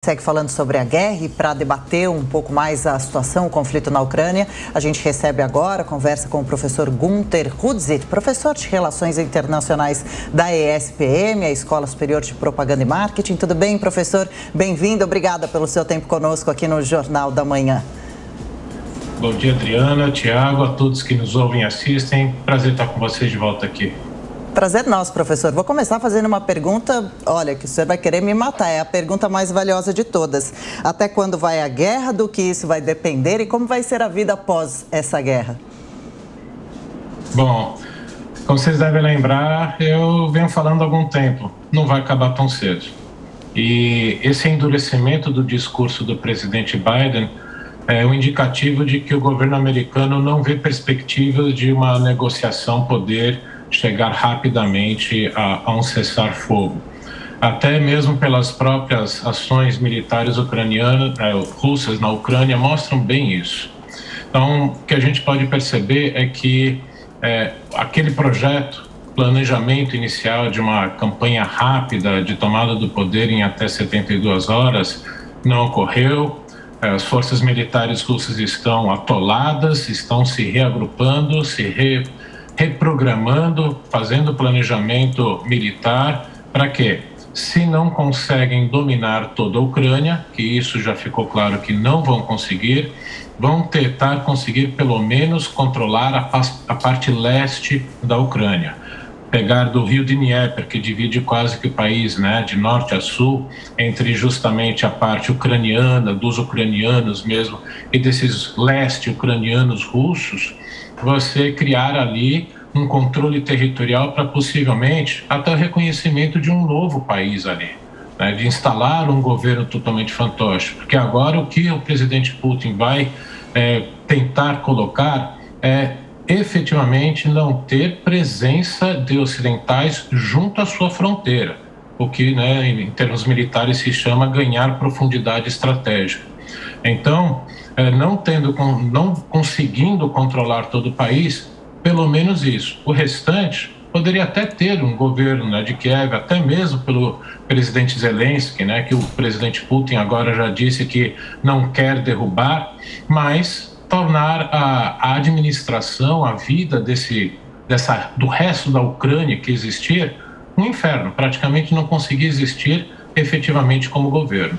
Segue falando sobre a guerra e para debater um pouco mais a situação, o conflito na Ucrânia, a gente recebe agora, conversa com o professor Günter Hudzit, professor de Relações Internacionais da ESPM, a Escola Superior de Propaganda e Marketing. Tudo bem, professor? Bem-vindo, obrigada pelo seu tempo conosco aqui no Jornal da Manhã. Bom dia, Adriana, Tiago, a todos que nos ouvem e assistem. Prazer estar com vocês de volta aqui. Prazer nosso, professor. Vou começar fazendo uma pergunta, olha, que o senhor vai querer me matar, é a pergunta mais valiosa de todas. Até quando vai a guerra, do que isso vai depender e como vai ser a vida após essa guerra? Bom, como vocês devem lembrar, eu venho falando há algum tempo, não vai acabar tão cedo. E esse endurecimento do discurso do presidente Biden é um indicativo de que o governo americano não vê perspectivas de uma negociação poder chegar rapidamente a um cessar-fogo. Até mesmo pelas próprias ações militares ucranianas, russas na Ucrânia mostram bem isso. Então, o que a gente pode perceber é que aquele planejamento inicial de uma campanha rápida de tomada do poder em até 72 horas não ocorreu. As forças militares russas estão atoladas, estão se reagrupando, reprogramando, fazendo planejamento militar. Para quê? Se não conseguem dominar toda a Ucrânia, que isso já ficou claro que não vão conseguir, vão tentar conseguir pelo menos controlar a parte leste da Ucrânia. Pegar do rio Dnieper, que divide quase que o país, né, de norte a sul, entre justamente a parte ucraniana, dos ucranianos mesmo, e desses leste ucranianos russos, você criar ali um controle territorial para possivelmente até o reconhecimento de um novo país ali, né, de instalar um governo totalmente fantoche. Porque agora o que o presidente Putin vai tentar colocar é efetivamente não ter presença de ocidentais junto à sua fronteira, o que, né, em termos militares se chama ganhar profundidade estratégica. Então, não conseguindo controlar todo o país, pelo menos isso. O restante poderia até ter um governo, né, de Kiev, até mesmo pelo presidente Zelensky, né, que o presidente Putin agora já disse que não quer derrubar, mas tornar a administração, a vida do resto da Ucrânia que existir, um inferno, praticamente não conseguir existir efetivamente como governo.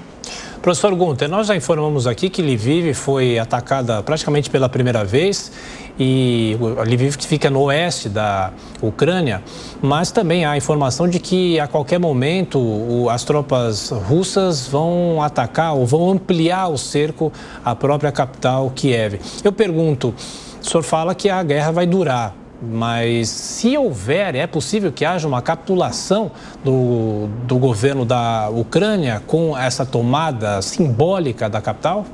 Professor Günter, nós já informamos aqui que Lviv foi atacada praticamente pela primeira vez e Lviv fica no oeste da Ucrânia, mas também há informação de que a qualquer momento as tropas russas vão atacar ou vão ampliar o cerco à própria capital Kiev. Eu pergunto, o senhor fala que a guerra vai durar, mas se houver, é possível que haja uma capitulação do governo da Ucrânia com essa tomada simbólica da capital?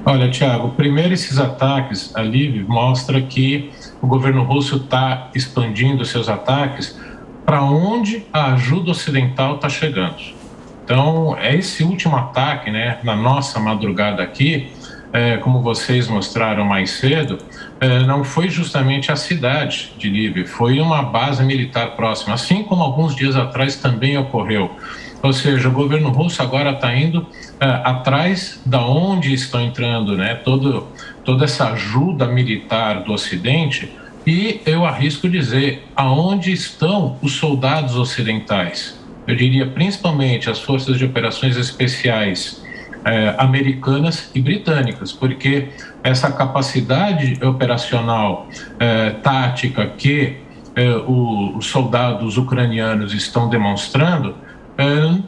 Olha, Tiago, primeiro esses ataques a Lviv mostra que o governo russo está expandindo seus ataques para onde a ajuda ocidental está chegando. Então, esse último ataque, né, na nossa madrugada aqui, como vocês mostraram mais cedo, não foi justamente a cidade de Lviv, foi uma base militar próxima, assim como alguns dias atrás também ocorreu. Ou seja, o governo russo agora está indo atrás da onde estão entrando, né, toda essa ajuda militar do Ocidente, e eu arrisco dizer, aonde estão os soldados ocidentais? Eu diria principalmente as forças de operações especiais americanas e britânicas, porque essa capacidade operacional tática que os soldados ucranianos estão demonstrando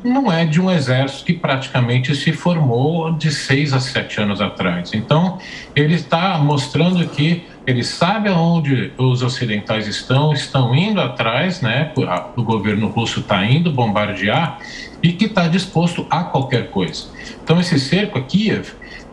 não é de um exército que praticamente se formou de 6 a 7 anos atrás. Então, ele está mostrando que ele sabe aonde os ocidentais estão indo atrás, né? O governo russo está indo bombardear e que está disposto a qualquer coisa. Então, esse cerco a Kiev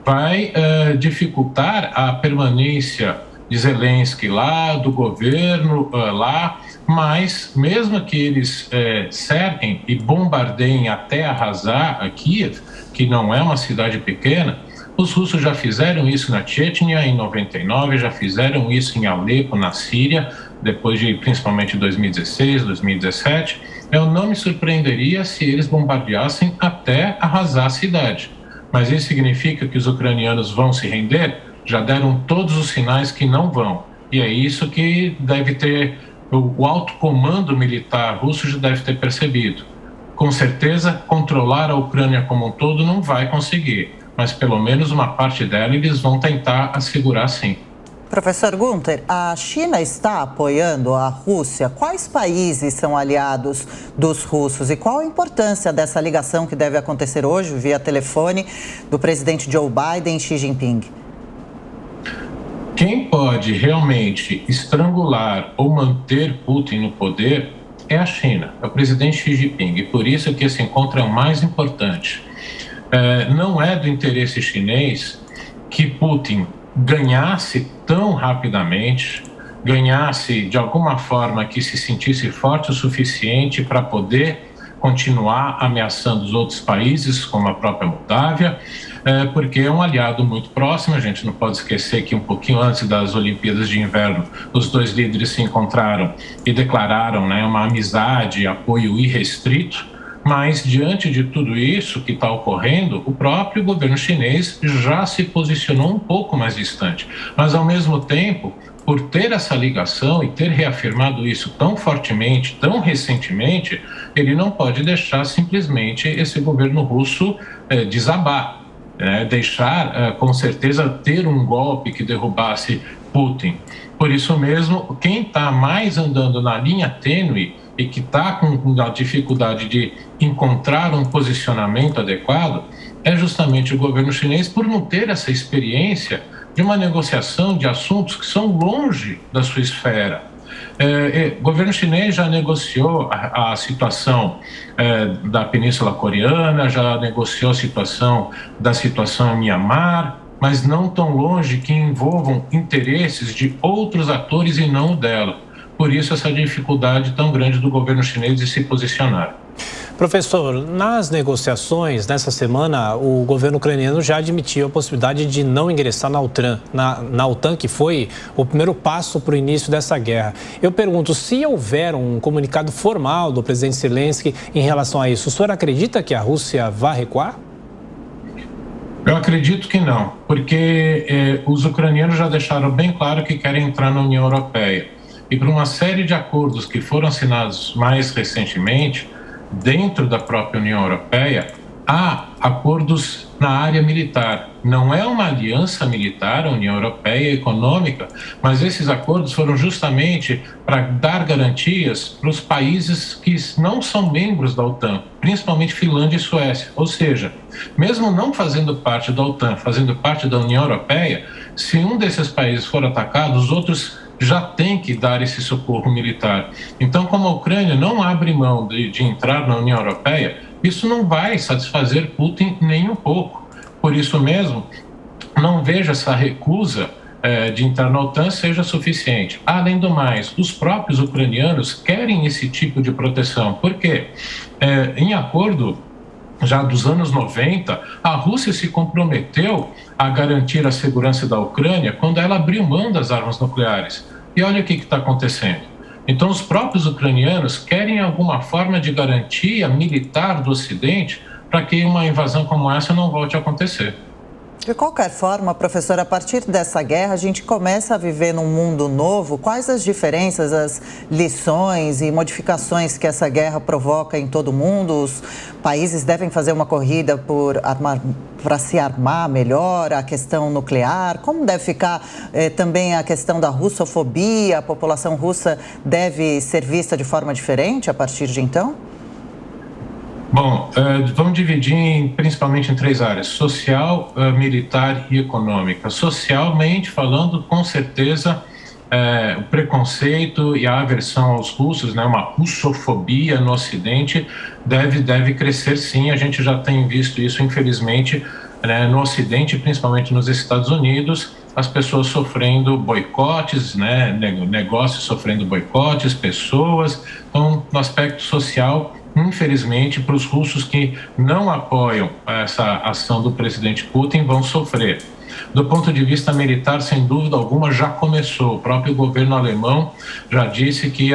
vai dificultar a permanência de Zelensky lá, do governo lá, mas mesmo que eles cerquem e bombardeiem até arrasar a Kiev, que não é uma cidade pequena, os russos já fizeram isso na Chechnya em 99, já fizeram isso em Alepo, na Síria, depois de principalmente 2016, 2017, eu não me surpreenderia se eles bombardeassem até arrasar a cidade. Mas isso significa que os ucranianos vão se render? Já deram todos os sinais que não vão. E é isso que deve ter, o alto comando militar russo já deve ter percebido. Com certeza, controlar a Ucrânia como um todo não vai conseguir, mas pelo menos uma parte dela eles vão tentar assegurar sim. Professor Gunther, a China está apoiando a Rússia. Quais países são aliados dos russos e qual a importância dessa ligação que deve acontecer hoje via telefone do presidente Joe Biden e Xi Jinping? Quem pode realmente estrangular ou manter Putin no poder é a China, é o presidente Xi Jinping, e por isso que esse encontro é o mais importante. Não é do interesse chinês que Putin ganhasse tão rapidamente, ganhasse de alguma forma que se sentisse forte o suficiente para poder continuar ameaçando os outros países, como a própria Moldávia, porque é um aliado muito próximo. A gente não pode esquecer que um pouquinho antes das Olimpíadas de Inverno, os dois líderes se encontraram e declararam, uma amizade e apoio irrestrito. Mas, diante de tudo isso que está ocorrendo, o próprio governo chinês já se posicionou um pouco mais distante. Mas, ao mesmo tempo, por ter essa ligação e ter reafirmado isso tão fortemente, tão recentemente, ele não pode deixar simplesmente esse governo russo desabar, deixar, com certeza, ter um golpe que derrubasse Putin. Por isso mesmo, quem está mais andando na linha tênue e que está com a dificuldade de encontrar um posicionamento adequado é justamente o governo chinês, por não ter essa experiência de uma negociação de assuntos que são longe da sua esfera. O governo chinês já negociou a situação da Península Coreana, já negociou a situação em Mianmar, mas não tão longe que envolvam interesses de outros atores e não o dela. Por isso, essa dificuldade tão grande do governo chinês de se posicionar. Professor, nas negociações, nessa semana, o governo ucraniano já admitiu a possibilidade de não ingressar na OTAN, que foi o primeiro passo para o início dessa guerra. Eu pergunto, se houver um comunicado formal do presidente Zelensky em relação a isso, o senhor acredita que a Rússia vai recuar? Eu acredito que não, porque os ucranianos já deixaram bem claro que querem entrar na União Europeia. E por uma série de acordos que foram assinados mais recentemente, dentro da própria União Europeia, há acordos na área militar. Não é uma aliança militar, a União Europeia econômica, mas esses acordos foram justamente para dar garantias para os países que não são membros da OTAN, principalmente Finlândia e Suécia. Ou seja, mesmo não fazendo parte da OTAN, fazendo parte da União Europeia, se um desses países for atacado, os outros já tem que dar esse socorro militar. Então, como a Ucrânia não abre mão de entrar na União Europeia, isso não vai satisfazer Putin nem um pouco. Por isso mesmo, não vejo essa recusa de entrar na OTAN seja suficiente. Além do mais, os próprios ucranianos querem esse tipo de proteção. Por quê? Em acordo já dos anos 90, a Rússia se comprometeu a garantir a segurança da Ucrânia quando ela abriu mão das armas nucleares. E olha o que está acontecendo. Então, os próprios ucranianos querem alguma forma de garantia militar do Ocidente para que uma invasão como essa não volte a acontecer. De qualquer forma, professor, a partir dessa guerra, a gente começa a viver num mundo novo. Quais as diferenças, as lições e modificações que essa guerra provoca em todo o mundo? Os países devem fazer uma corrida para se armar melhor, a questão nuclear? Como deve ficar também a questão da russofobia? A população russa deve ser vista de forma diferente a partir de então? Bom, vamos dividir principalmente em três áreas: social, militar e econômica. Socialmente falando, com certeza, o preconceito e a aversão aos russos, uma russofobia no Ocidente deve crescer sim. A gente já tem visto isso, infelizmente, no Ocidente, principalmente nos Estados Unidos, as pessoas sofrendo boicotes, negócios sofrendo boicotes, pessoas. Então, no aspecto social, infelizmente, para os russos que não apoiam essa ação do presidente Putin, vão sofrer. Do ponto de vista militar, sem dúvida alguma, já começou. O próprio governo alemão já disse que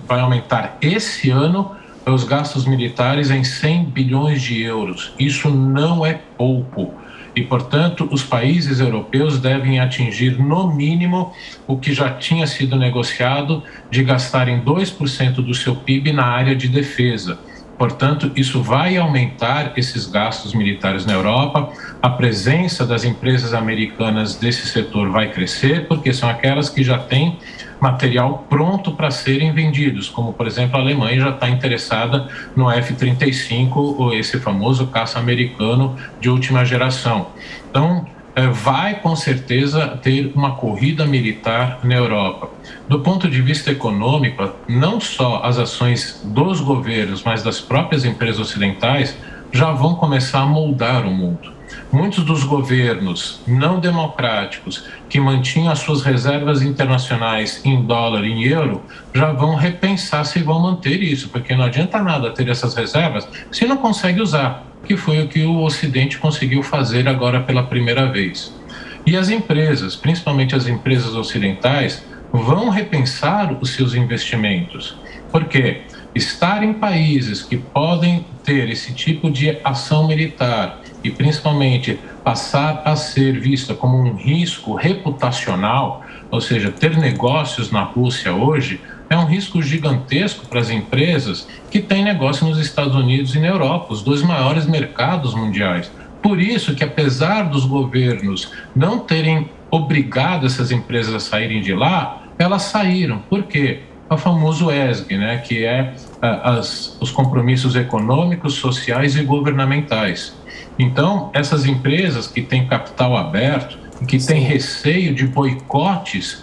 vai aumentar esse ano os gastos militares em 100 bilhões de euros. Isso não é pouco. E, portanto, os países europeus devem atingir, no mínimo, o que já tinha sido negociado de gastarem 2% do seu PIB na área de defesa. Portanto, isso vai aumentar esses gastos militares na Europa. A presença das empresas americanas desse setor vai crescer, porque são aquelas que já têm material pronto para serem vendidos, como, por exemplo, a Alemanha já está interessada no F-35, esse famoso caça americano de última geração. Então, vai com certeza ter uma corrida militar na Europa. Do ponto de vista econômico, não só as ações dos governos, mas das próprias empresas ocidentais já vão começar a moldar o mundo. Muitos dos governos não democráticos que mantinham as suas reservas internacionais em dólar e em euro já vão repensar se vão manter isso, porque não adianta nada ter essas reservas se não consegue usar, que foi o que o Ocidente conseguiu fazer agora pela primeira vez. E as empresas, principalmente as empresas ocidentais, vão repensar os seus investimentos, porque estar em países que podem ter esse tipo de ação militar e principalmente passar a ser vista como um risco reputacional, ou seja, ter negócios na Rússia hoje, é um risco gigantesco para as empresas que têm negócio nos Estados Unidos e na Europa, os dois maiores mercados mundiais. Por isso que, apesar dos governos não terem obrigado essas empresas a saírem de lá, elas saíram. Por quê? O famoso ESG, né, que é os compromissos econômicos, sociais e governamentais. Então, essas empresas que têm capital aberto e que têm receio de boicotes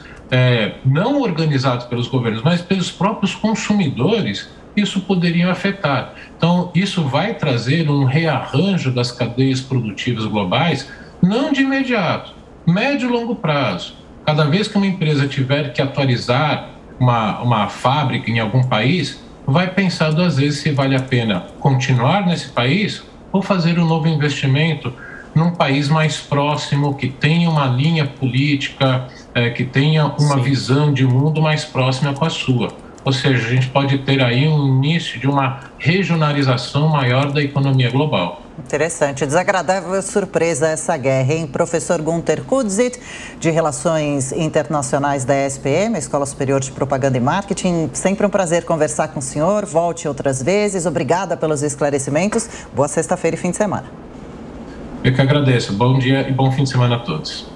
não organizados pelos governos, mas pelos próprios consumidores, isso poderia afetar. Então, isso vai trazer um rearranjo das cadeias produtivas globais, não de imediato, médio e longo prazo. Cada vez que uma empresa tiver que atualizar uma fábrica em algum país, vai pensar duas vezes se vale a pena continuar nesse país ou fazer um novo investimento num país mais próximo, que tenha uma linha política, que tenha uma visão de mundo mais próxima com a sua. Ou seja, a gente pode ter aí um início de uma regionalização maior da economia global. Interessante. Desagradável surpresa essa guerra, hein? Professor Günter Kudzit, de Relações Internacionais da ESPM, Escola Superior de Propaganda e Marketing. Sempre um prazer conversar com o senhor. Volte outras vezes. Obrigada pelos esclarecimentos. Boa sexta-feira e fim de semana. Eu que agradeço. Bom dia e bom fim de semana a todos.